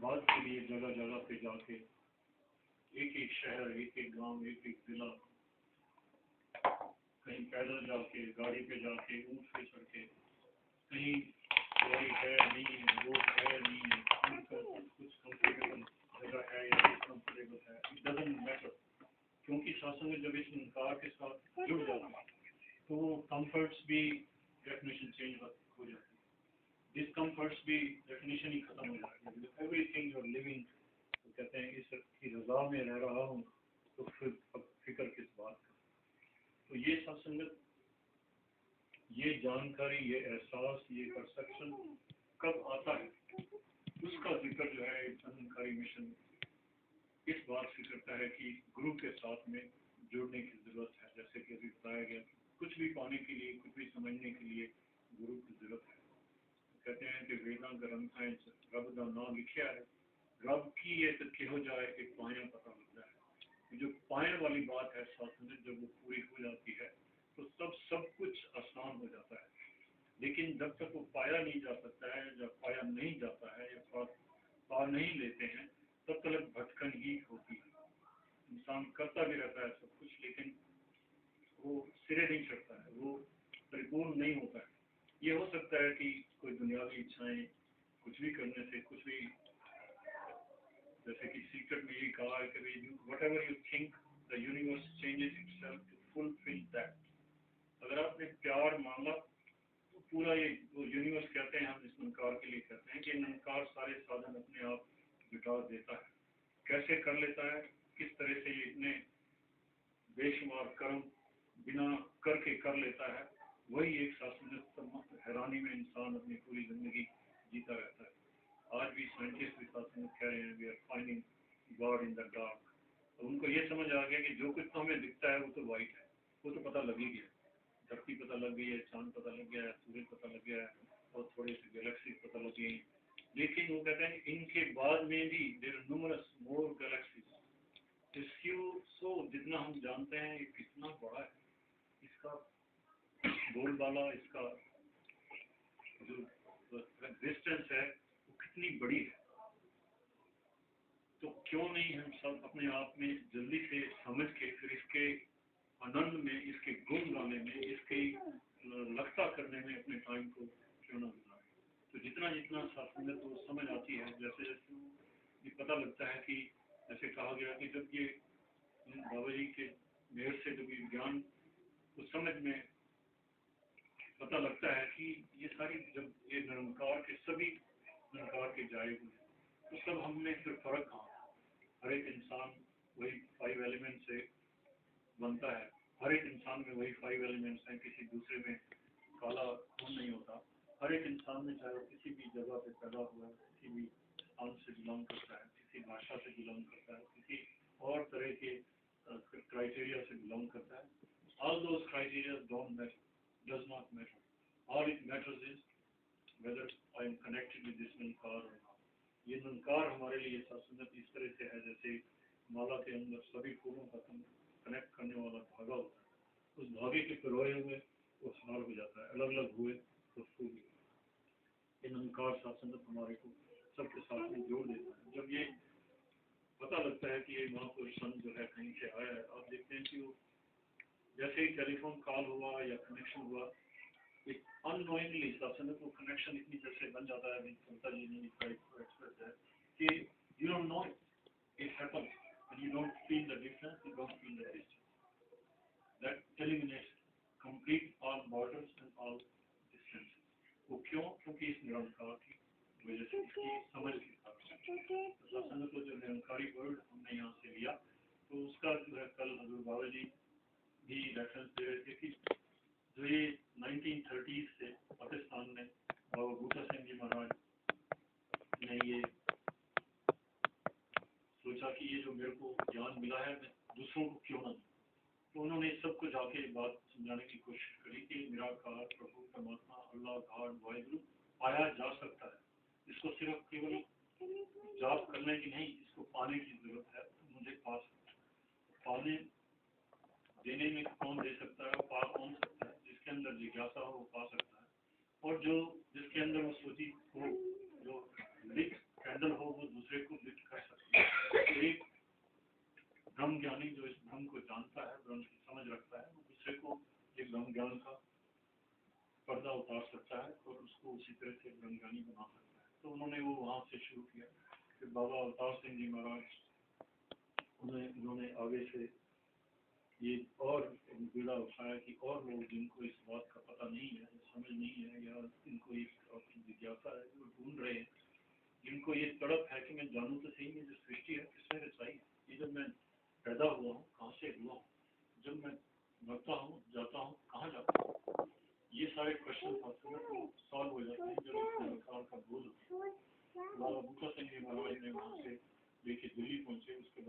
बात के लिए जगह जगह पे जाके एक एक शहर, एक एक गांव, एक एक जिला, कहीं पैदल जाके, गाड़ी पे जाके, ऊँट पे चढ़ के, कहीं गाड़ी है नहीं है, रोड है नहीं है, कुछ कंफर्टेबल जगह है या कंफर्टेबल है, इट डजंट मैटर। क्योंकि शासन में जब इस निकार के साथ जुड़ जाता है तो कंफर्ट्स भी डेफिनेशन चेंज हो जाती है, डिस्कम्फर्ट्स भी डेफिनेशन ही खत्म हो जाती है। एवरीथिंग यूर लिविंग, तो कहते हैं इसकी रजा में रह रहा हूँ तो फिर अब फिक्र किस बात का। तो ये सत्संगत, ये जानकारी, ये एहसास, ये परसेप्शन कब आता है, उसका जिक्र जो है जानकारी मिशन इस बात से करता है कि गुरु के साथ में जुड़ने की जरूरत है। जैसे कि अभी बताया गया, कुछ भी पाने के लिए, कुछ भी समझने के लिए गुरु की जरूरत है। कहते हैं कि वेदां ग्रंथ है रब का नाम लिखा है, रब की ये तक हो जाए कि पाया पता लगता है। जो पायन वाली बात है शास्त्र में, जब वो पूरी हो जाती है तो सब कुछ आसान हो जाता है। लेकिन जब तक वो पाया नहीं जा सकता है, जब पाया नहीं जाता है या पा नहीं लेते हैं, तब तक भटकन ही होती है। इंसान करता भी रहता है सब कुछ, लेकिन वो सिरे नहीं चढ़ता है, वो परिपूर्ण नहीं होता है। ये हो सकता है कि कोई दुनियावी इच्छाएं कुछ भी करने से, कुछ भी, जैसे कि सीक्रेट में यही कहा है कि whatever you think the universe changes itself to fulfill that। अगर आपने प्यार मांगा तो पूरा ये वो यूनिवर्स कहते हैं, हम इस निकार के लिए कहते हैं कि निकार सारे साधन अपने आप जुटा देता है। कैसे कर लेता है, किस तरह से ये इतने बेशुमार कर्म बिना करके कर लेता है, वही एक शासन हैरानी में इंसान अपनी पूरी जिंदगी जीता रहता है। आज भी साइंटिस्ट भी शासन कह रहे हैं we are finding God in the dark. तो उनको ये समझ आ गया कि जो कुछ तो हमें दिखता है वो तो वाइट है, वो तो पता लग ही गया। धरती पता लग गई है, चांद पता लग गया है, सूर्य पता लग गया है, और थोड़ी सी गैलेक्सी पता लग गई। लेकिन वो कहते हैं इनके बाद में भी there are numerous more galaxies. So जितना हम जानते हैं ये कितना बड़ा है, इसका बोलबाला, इसका जो एग्जिस्टेंस है वो कितनी बड़ी है। तो क्यों नहीं हम सब अपने आप में जल्दी से समझ के फिर इसके आनंद में, इसके गुण गाने में, इसकी लगता करने में अपने टाइम को क्यों ना गुजारें। तो जितना जितना सत्संगत को समझ आती है, जैसे जैसे ये पता लगता है कि जैसे कहा गया कि जब ये बाबा जी के मेहर से जब ये ज्ञान को समझ में पता लगता है कि ये सारी, जब ये निरंकार के सभी निरंकार के जाए हुए तो सब हमने फिर फर्क कहाँ। हर एक इंसान वही 5 एलिमेंट से बनता है, हर एक इंसान में वही 5 एलिमेंट्स हैं, किसी दूसरे में काला खून नहीं होता। हर एक इंसान में, चाहे वो किसी भी जगह पे पैदा हुआ है, किसी भी स्थान से बिलोंग करता है, किसी भाषा से बिलोंग करता है, किसी और तरह के क्राइटेरिया से बिलोंग करता है, all those criteria don't matter, does not matter. All it matters is whether I am connected with this ninkar or not. ये निंकार हमारे लिए सत्संगत इस तरह से है जैसे माला के अंदर सभी फूलों का कनेक्ट करने वाला धागा होता है। उस धागे के पिरोए हुए वो हार हो जाता है, अलग अलग हुए तो फूल। ये निंकार सत्संगत हमारे को सबके साथ में जोड़ देता है। जब ये पता लगता है कि ये महापुरुष संत जो है कहीं से आया है, आप देखते हैं कि वो जैसे ही टेलीफोन कॉल हुआ या कनेक्शन हुआ, एक अननोइंगली सत्संगत को कनेक्शन इतनी तरह से बन जाता है, संता जी ने एक्सप्रेस है कि you don't know it happens and you don't feel the difference, you don't feel the distance. That eliminates complete all borders and all distances. वो क्यों? क्योंकि इस निरंकार की वजह से, इसकी समझ के साथ सत्संग को जो निरंकारी वर्ड हमने यहाँ से लिया, तो उसका जो है कल हजूर बाबा जी भी रेफरेंस दे रहे थे कि जो ये 1930s से पाकिस्तान में बाबा बूटा सिंह जी महाराज ने ये सोचा कि ये जो मेरे को ज्ञान मिला है मैं दूसरों को क्यों ना दूं। तो उन्होंने सबको जाके बात समझाने की कोशिश करी कि निराकार प्रभु परमात्मा अल्लाह गॉड वाहिगुरु पाया जा सकता है, इसको सिर्फ केवल जाप करने की नहीं, इसको पाने की जरूरत है। तो मुझे पा सकता है, पाने देने में कौन दे सकता है, पा कौन सकता है? जिसके अंदर जिज्ञासा हो वो पा सकता है, और जो जिसके अंदर वो सोची हो, जो लिख कैन पैदल हो वो दूसरे को लिफ्ट कर सकती है। एक ब्रह्म ज्ञानी जो इस ब्रह्म को जानता है, ब्रह्म की समझ रखता है, वो दूसरे को एक ब्रह्म ज्ञान का पर्दा उतार सकता है और उसको उसी तरह से ब्रह्म ज्ञानी बना सकता है। तो उन्होंने वो वहाँ से शुरू किया। फिर बाबा अवतार सिंह जी महाराज उन्होंने आगे से ये और बीड़ा उठाया कि और लोग जिनको इस बात का पता नहीं है, समझ नहीं है, या इनको इस बात की जिज्ञासा है, वो ढूंढ रहे हैं, जिनको ये तड़प है कि मैं जानूं तो सही में जो सृष्टि है किसने रचाई, ये जब मैं पैदा हुआ हूँ कहाँ से हुआ हूँ, जब मैं मरता हूँ जाता हूँ कहाँ जाता हूँ, ये सारे क्वेश्चन सॉल्व हो जाते हैं जब इस प्रकार का बोध होता है। बाबा बूटा सिंह जी महाराज ने वहाँ से लेके दिल्ली पहुंचे। उसके